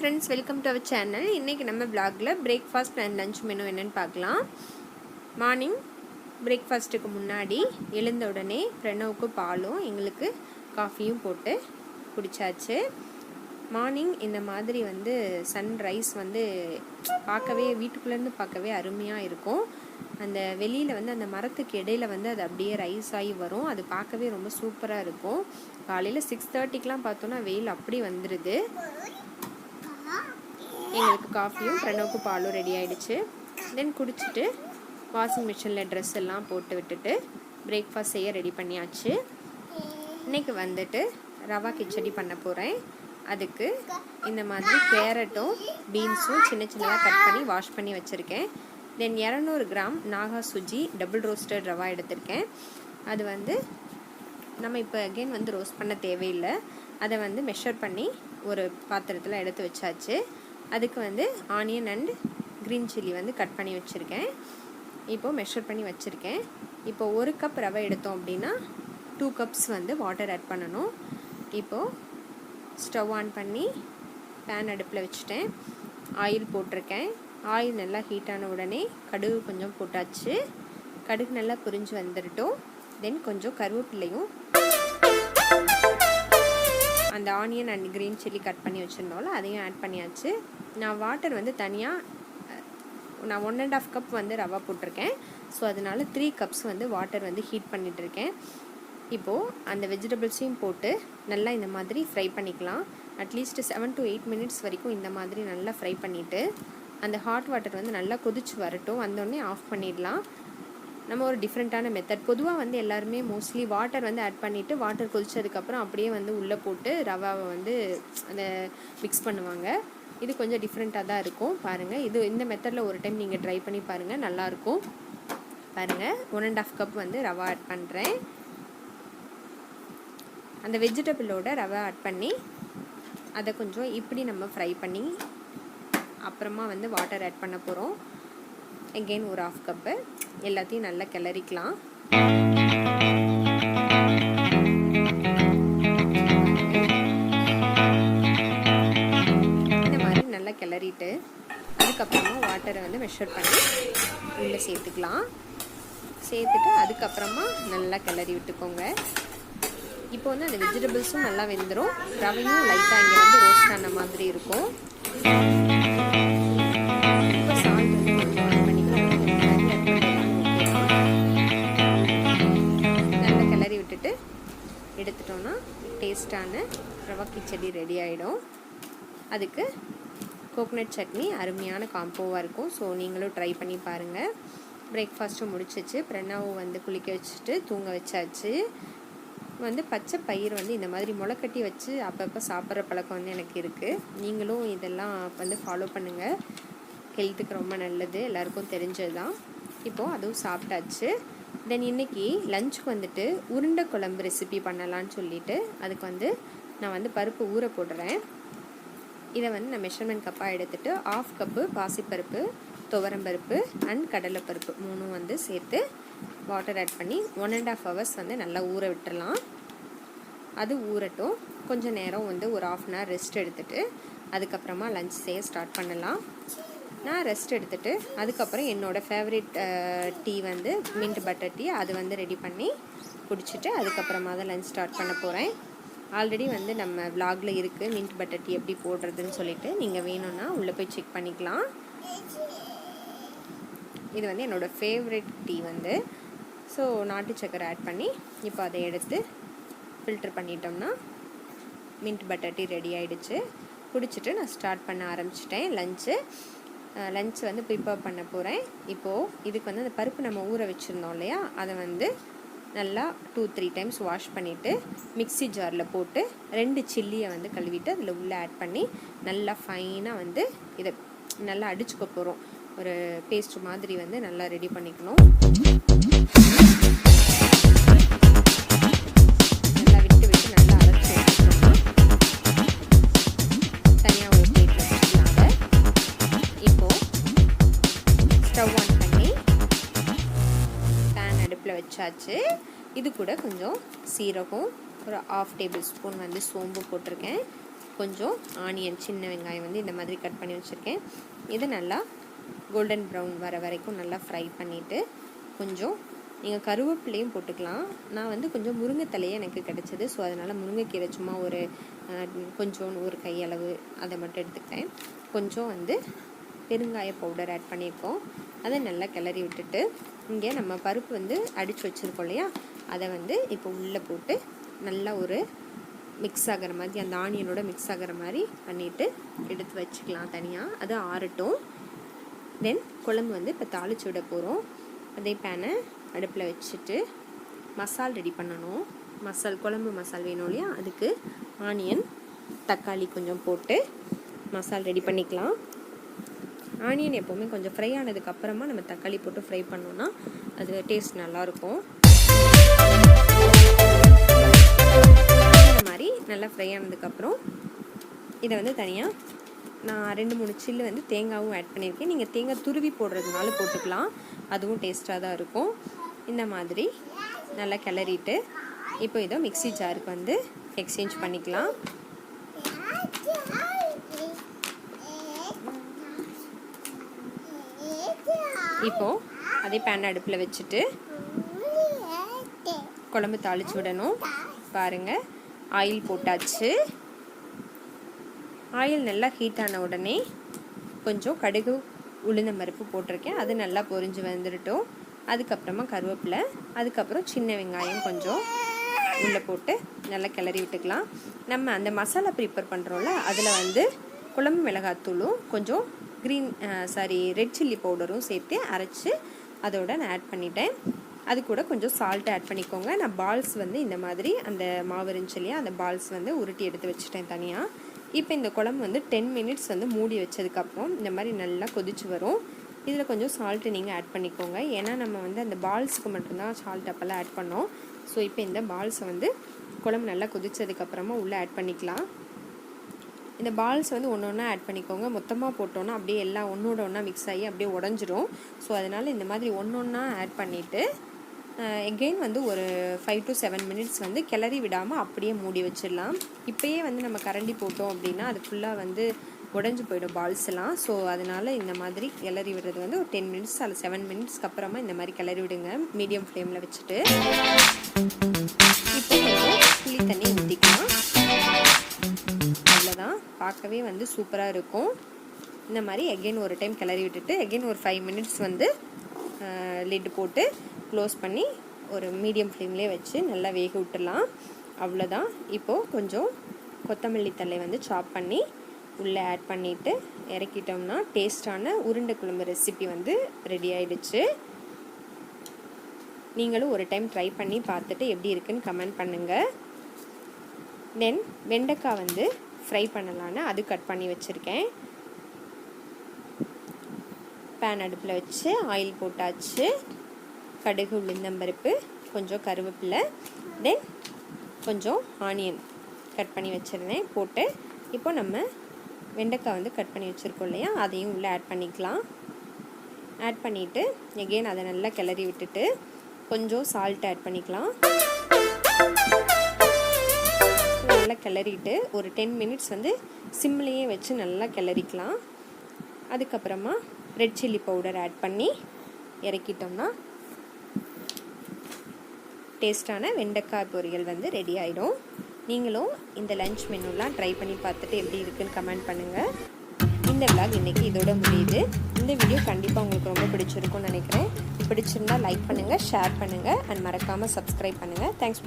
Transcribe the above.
friends, welcome to our channel. இன்னைக்கு நம்ம vlogல breakfast and lunch menu என்னன்னு பார்க்கலாம். மார்னிங் பிரேக்ஃபாஸ்ட்டுக்கு முன்னாடி எழுந்த உடனே பிரணவுக்கு பாலும் எங்களுக்கு காஃபியும் போட்டு குடிச்சாச்சு. மார்னிங் இந்த மாதிரி வந்து சன்ரைஸ் வந்து பார்க்கவே வீட்டுக்குள்ளேருந்து பார்க்கவே அருமையாக இருக்கும். அந்த வெளியில் வந்து அந்த மரத்துக்கு இடையில வந்து அது அப்படியே ரைஸ் ஆகி வரும். அது பார்க்கவே ரொம்ப சூப்பராக இருக்கும். காலையில் 6:30க்கெலாம் பார்த்தோன்னா வெயில் அப்படி வந்துடுது. எங்களுக்கு காஃபியும் பிரணவுக்கு பாலும் ரெடி ஆகிடுச்சு. தென் குடிச்சிட்டு வாஷிங் மிஷினில் ட்ரெஸ் எல்லாம் போட்டு விட்டுட்டு பிரேக்ஃபாஸ்ட் செய்ய ரெடி பண்ணியாச்சு. இன்றைக்கி வந்துட்டு ரவா கிச்சடி பண்ண போகிறேன். அதுக்கு இந்த மாதிரி கேரட்டும் பீன்ஸும் சின்ன சின்னதாக கட் பண்ணி வாஷ் பண்ணி வச்சுருக்கேன். தென் 200 gram Naga Suji double roasted rava எடுத்திருக்கேன். அது வந்து நம்ம இப்போ அகெயின் வந்து ரோஸ்ட் பண்ண தேவையில்லை. அதை வந்து மெஷர் பண்ணி ஒரு பாத்திரத்தில் எடுத்து வச்சாச்சு. அதுக்கு வந்து ஆனியன் அண்ட் க்ரீன் சில்லி வந்து கட் பண்ணி வச்சுருக்கேன். இப்போது மெஷர் பண்ணி வச்சுருக்கேன். இப்போது 1 கப் ரவை எடுத்தோம் அப்படின்னா 2 கப்ஸ் வந்து வாட்டர் ஆட் பண்ணணும். இப்போது ஸ்டவ் ஆன் பண்ணி பேன் அடுப்பில் வச்சுட்டேன். ஆயில் போட்டிருக்கேன். ஆயில் நல்லா ஹீட்டான உடனே கடுகு கொஞ்சம் போட்டாச்சு. கடுகு நல்லா பொரிஞ்சு வந்துடட்டும். தென் கொஞ்சம் கருவேப்பிலையும் அந்த onion and green chilli cut பண்ணி வச்சுருந்தோம்ல அதையும் ஆட் பண்ணியாச்சு. நான் வாட்டர் வந்து தனியாக நான் 1.5 கப் வந்து ரவா போட்டிருக்கேன். ஸோ அதனால் 3 கப்ஸ் வந்து வாட்டர் வந்து ஹீட் பண்ணிகிட்ருக்கேன். இப்போது அந்த வெஜிடபிள்ஸையும் போட்டு நல்லா இந்த மாதிரி ஃப்ரை பண்ணிக்கலாம். அட்லீஸ்ட் 7 to 8 மினிட்ஸ் வரைக்கும் இந்த மாதிரி நல்லா ஃப்ரை பண்ணிவிட்டு அந்த ஹாட் வாட்டர் வந்து நல்லா கொதிச்சு வரட்டும். வந்தோடனே ஆஃப் பண்ணிடலாம். நம்ம ஒரு டிஃப்ரெண்ட்டான மெத்தட். பொதுவாக வந்து எல்லாருமே மோஸ்ட்லி வாட்டர் வந்து ஆட் பண்ணிவிட்டு வாட்டர் கொதிச்சதுக்கப்புறம் அப்படியே வந்து உள்ளே போட்டு ரவாவை வந்து அதை மிக்ஸ் பண்ணுவாங்க. இது கொஞ்சம் டிஃப்ரெண்ட்டாக தான் இருக்கும். பாருங்கள், இந்த மெத்தடில் ஒரு டைம் நீங்கள் ட்ரை பண்ணி பாருங்கள், நல்லாயிருக்கும். பாருங்கள், 1.5 கப் வந்து ரவா ஆட் பண்ணுறேன். அந்த வெஜிடபிளோட ரவை ஆட் பண்ணி அதை கொஞ்சம் இப்படி நம்ம ஃப்ரை பண்ணி அப்புறமா வந்து வாட்டர் ஆட் பண்ண போகிறோம். எகெயின் ஒரு 1/2 கப்பு எல்லாத்தையும் நல்லா கிளறிக்கலாம். இந்த மாதிரி நல்லா கிளறிட்டு அதுக்கப்புறமா வாட்டரை வந்து மெஷர் பண்ணி உள்ளே சேர்த்துக்கலாம். சேர்த்துட்டு அதுக்கப்புறமா நல்லா கிளறி விட்டுக்கோங்க. இப்போ வந்து அந்த வெஜிடபிள்ஸும் நல்லா வெந்துடும். ரவையும் லைட்டாக இங்கே வந்து ரோஸ்ட் ஆன மாதிரி இருக்கும். இப்போ சால்ட் வந்து கொஞ்சம் ஆட் பண்ணிக்கலாம். நல்லா கிளறி விட்டுட்டு எடுத்துட்டோன்னா டேஸ்டான ரவா கிச்சடி ரெடி ஆகிடும். அதுக்கு கோகனட் சட்னி அருமையான காம்போவாக இருக்கும். ஸோ நீங்களும் ட்ரை பண்ணி பாருங்கள். பிரேக்ஃபாஸ்ட்டும் முடிச்சிச்சு. பிரணாவும் வந்து குளிக்க வச்சுட்டு தூங்க வச்சாச்சு. வந்து பச்சை பயிர் வந்து இந்த மாதிரி முளைக்கட்டி வச்சு அப்பப்போ சாப்பிட்ற பழக்கம் வந்து எனக்கு இருக்குது. நீங்களும் இதெல்லாம் வந்து ஃபாலோ பண்ணுங்கள். ஹெல்த்துக்கு ரொம்ப நல்லது, எல்லாருக்கும் தெரிஞ்சது தான். இப்போது அதுவும் சாப்பிட்டாச்சு. தென் இன்றைக்கி லஞ்சுக்கு வந்துட்டு உருண்டை குழம்பு ரெசிபி பண்ணலான்னு சொல்லிவிட்டு அதுக்கு வந்து நான் வந்து பருப்பு ஊற போடுறேன். இதை வந்து நான் மெஷர்மெண்ட் கப்பாக எடுத்துகிட்டு 1/2 கப்பு பாசிப்பருப்பு, துவரம்பருப்பு அண்ட் கடலைப்பருப்பு 3 வந்து சேர்த்து வாட்டர் ஆட் பண்ணி 1.5 ஹவர்ஸ் வந்து நல்லா ஊற விட்டுடலாம். அது ஊறட்டும். கொஞ்சம் நேரம் வந்து ஒரு 1/2 அன் ஹவர் ரெஸ்ட் எடுத்துகிட்டு அதுக்கப்புறமா லஞ்ச் செய்ய ஸ்டார்ட் பண்ணலாம். நான் ரெஸ்ட் எடுத்துகிட்டு அதுக்கப்புறம் என்னோடய ஃபேவரட் டீ வந்து மின்ட் பட்டர் டீ, அது வந்து ரெடி பண்ணி குடிச்சிட்டு அதுக்கப்புறமா தான் லஞ்ச் ஸ்டார்ட் பண்ண போகிறேன். ஆல்ரெடி வந்து நம்ம விலாகில் இருக்குது மின்ட் பட்டர் டீ எப்படி போடுறதுன்னு சொல்லிவிட்டு, நீங்கள் வேணும்னா உள்ளே போய் செக் பண்ணிக்கலாம். இது வந்து என்னோடய ஃபேவரட் டீ வந்து. ஸோ நாட்டு சக்கரை ஆட் பண்ணி இப்போ அதை எடுத்து ஃபில்ட்ரு பண்ணிட்டோம்னா மின்ட் பட்டர் டீ ரெடி ஆகிடுச்சு. குடிச்சிட்டு நான் ஸ்டார்ட் பண்ண ஆரம்பிச்சிட்டேன் லஞ்சு வந்து ப்ரிப்பேர் பண்ண போகிறேன். இப்போது இதுக்கு வந்து அந்த பருப்பு நம்ம ஊற வச்சுருந்தோம் இல்லையா, அதை வந்து நல்லா 2-3 டைம்ஸ் வாஷ் பண்ணிவிட்டு மிக்ஸி ஜாரில் போட்டு 2 சில்லியை வந்து கழுவிட்டு அதில் உள்ளே ஆட் பண்ணி நல்லா ஃபைனாக வந்து இதை நல்லா அடிச்சுக்க போகிறோம். ஒரு பேஸ்ட் மாதிரி வந்து நல்லா ரெடி பண்ணிக்கணும். நல்லா விட்டு நல்லா அரைச்சி வச்சுக்கணும். தனியாக ஒரு பிளேட்டில் வச்சுக்கலாங்க. இப்போது ஸ்டவ் ஆன் பண்ணி பேன் அடுப்பில் வச்சாச்சு. இது கூட கொஞ்சம் சீரகம், ஒரு 1/2 டேபிள் ஸ்பூன் வந்து சோம்பு போட்டிருக்கேன். கொஞ்சம் ஆனியன் சின்ன வெங்காயம் வந்து இந்த மாதிரி கட் பண்ணி வச்சுருக்கேன். இதை நல்லா கோல்டன் ப்ரௌன் வர வரைக்கும் நல்லா ஃப்ரை பண்ணிவிட்டு கொஞ்சம் நீங்கள் கருவேப்பிலையும் போட்டுக்கலாம். நான் வந்து கொஞ்சம் முருங்கைத்தலையே எனக்கு கிடச்சிது. ஸோ அதனால் முருங்கைக்கீரை சும்மா ஒரு கொஞ்சோன்னு ஒரு கையளவு அதை மட்டும் எடுத்துக்கிட்டேன். கொஞ்சம் வந்து பெருங்காய பவுடர் ஆட் பண்ணியிருக்கோம். அதை நல்லா கிளறி விட்டுட்டு இங்கே நம்ம பருப்பு வந்து அடித்து வச்சுருக்கோம் இல்லையா, அதை வந்து இப்போ உள்ளே போட்டு நல்லா ஒரு மிக்ஸ் ஆகிற மாதிரி அந்த ஆனியனோட மிக்ஸ் ஆகிற மாதிரி பண்ணிவிட்டு எடுத்து வச்சுக்கலாம் தனியாக. அது ஆறட்டும். தென் குழம்பு வந்து இப்போ தாளித்து விட போகிறோம். அதே பேனை அடுப்பில் வச்சுட்டு மசால் ரெடி பண்ணணும். குழம்பு மசால் வேணும் இல்லையா, அதுக்கு ஆனியன் தக்காளி கொஞ்சம் போட்டு மசால் ரெடி பண்ணிக்கலாம். ஆனியன் எப்போவுமே கொஞ்சம் ஃப்ரை ஆனதுக்கப்புறமா நம்ம தக்காளி போட்டு ஃப்ரை பண்ணோன்னா அது டேஸ்ட் நல்லாயிருக்கும். இந்த மாதிரி நல்லா ஃப்ரை ஆனதுக்கப்புறம் இதை வந்து தனியாக நான் 2-3 சில்லு வந்து தேங்காயும் ஆட் பண்ணியிருக்கேன். நீங்கள் தேங்காய் துருவி போடுறதுனால போட்டுக்கலாம், அதுவும் டேஸ்ட்டாக தான் இருக்கும். இந்த மாதிரி நல்லா கிளறிட்டு இப்போ இதை மிக்ஸி ஜாருக்கு வந்து எக்ஸ்சேஞ்ச் பண்ணிக்கலாம். இப்போது அதே பேன் அடுப்பில் வச்சுட்டு குழம்பு தாளித்து விடணும். பாருங்கள், ஆயில் போட்டாச்சு. ஆயில் நல்லா ஹீட் ஆன உடனே கொஞ்சம் கடுகு உளுந்தம் பருப்பு போட்டிருக்கேன். அது நல்லா பொரிஞ்சு வந்துடட்டும். அதுக்கப்புறமா கருவேப்பிலை, அதுக்கப்புறம் சின்ன வெங்காயம் கொஞ்சம் உள்ளே போட்டு நல்லா கிளறி விட்டுக்கலாம். நம்ம அந்த மசாலா ப்ரிப்பேர் பண்ணுறோம்ல, அதில் வந்து குழம்பு மிளகாத்தூளும் கொஞ்சம் ரெட் சில்லி பவுடரும் சேர்த்து அரைச்சி அதோட நான் ஆட் பண்ணிட்டேன். அது கூட கொஞ்சம் சால்ட் ஆட் பண்ணிக்கோங்க. நான் பால்ஸ் வந்து இந்த மாதிரி அந்த மாவு இருந்துச்சு இல்லையா, அந்த பால்ஸ் வந்து உருட்டி எடுத்து வச்சுட்டேன் தனியாக. இப்போ இந்த குழம்பு வந்து 10 மினிட்ஸ் வந்து மூடி வச்சதுக்கப்புறம் இந்த மாதிரி நல்லா கொதிச்சு வரும். இதில் கொஞ்சம் சால்ட்டு நீங்கள் ஆட் பண்ணிக்கோங்க. ஏன்னா நம்ம வந்து அந்த பால்ஸுக்கு மட்டும்தான் சால்ட் அப்போல்லாம் ஆட் பண்ணோம். ஸோ இப்போ இந்த பால்ஸை வந்து குழம்பு நல்லா கொதிச்சதுக்கப்புறமா உள்ளே ஆட் பண்ணிக்கலாம். இந்த பால்ஸ் வந்து ஒன்று ஒன்றா ஆட் பண்ணிக்கோங்க. மொத்தமாக போட்டோன்னா அப்படியே எல்லாம் ஒன்றோட ஒன்றா மிக்ஸ் ஆகி அப்படியே உடஞ்சிரும். ஸோ அதனால் இந்த மாதிரி ஒன்று ஒன்றா ஆட் பண்ணிவிட்டு எகெயின் வந்து ஒரு 5 to 7 மினிட்ஸ் வந்து கிளறி விடாமல் அப்படியே மூடி வச்சிடலாம். இப்போயே வந்து நம்ம கரண்டி போட்டோம் அப்படின்னா அது ஃபுல்லாக வந்து உடஞ்சி போயிடும் பால்ஸ் எல்லாம். ஸோ அதனால் இந்த மாதிரி கிளறி விடுறது வந்து ஒரு 10 மினிட்ஸ் அல்ல 7 மினிட்ஸ்க்கு அப்புறமா இந்த மாதிரி கிளறி விடுங்க மீடியம் ஃப்ளேமில் வச்சுட்டு. இப்போ கொஞ்சம் புளி தண்ணி ஊற்றிக்கலாம். அவ்வளோதான், பார்க்கவே வந்து சூப்பராக இருக்கும். இந்த மாதிரி எகெயின் ஒரு டைம் கிளறி விட்டுட்டு எகெயின் ஒரு 5 மினிட்ஸ் வந்து லிட் போட்டு க்ளோஸ் பண்ணி ஒரு மீடியம் ஃப்ளேம்லேயே வச்சு நல்லா வேக விட்டுடலாம். அவ்வளோதான். இப்போது கொஞ்சம் கொத்தமல்லி தழை வந்து சாப் பண்ணி உள்ளே ஆட் பண்ணிவிட்டு இறக்கிட்டோம்னா டேஸ்டான உருண்டை குழம்பு ரெசிபி வந்து ரெடி ஆகிடுச்சு. நீங்களும் ஒரு டைம் ட்ரை பண்ணி பார்த்துட்டு எப்படி இருக்குன்னு கமெண்ட் பண்ணுங்கள். தென் வெண்டைக்காய் வந்து ஃப்ரை பண்ணலான்னு அது கட் பண்ணி வச்சுருக்கேன். பேன் அடுப்பில் வச்சு ஆயில் போட்டாச்சு. கடுகு உளுந்தம்பருப்பு, கொஞ்சம் கருவேப்பிலை, தென் கொஞ்சம் ஆனியன் கட் பண்ணி வச்சுருந்தேன் போட்டு இப்போ நம்ம வெண்டைக்காய் வந்து கட் பண்ணி வச்சுருக்கோம் இல்லையா, அதையும் உள்ளே ஆட் பண்ணிக்கலாம். ஆட் பண்ணிவிட்டு எகெயின் அதை நல்லா கிளறி விட்டுட்டு கொஞ்சம் சால்ட் ஆட் பண்ணிக்கலாம். நல்லா கிளறிட்டு ஒரு 10 மினிட்ஸ் வந்து சிம்லேயே வச்சு நல்லா கிளறிக்கலாம். அதுக்கப்புறமா ரெட் சில்லி பவுடர் ஆட் பண்ணி இறக்கிட்டோம்னா டேஸ்டான வெண்டைக்காய் பொரியல் வந்து ரெடி ஆகிடும். நீங்களும் இந்த லஞ்ச் மெனுலாம் ட்ரை பண்ணி பார்த்துட்டு எப்படி இருக்குன்னு கமெண்ட் பண்ணுங்கள். இந்த விலாக் இன்றைக்கி இதோட முடியுது. இந்த வீடியோ கண்டிப்பாக உங்களுக்கு ரொம்ப பிடிச்சிருக்கும்னு நினைக்கிறேன். பிடிச்சிருந்தால் லைக் பண்ணுங்கள், ஷேர் பண்ணுங்கள் அண்ட் மறக்காமல் சப்ஸ்கிரைப் பண்ணுங்கள். தேங்க்ஸ்.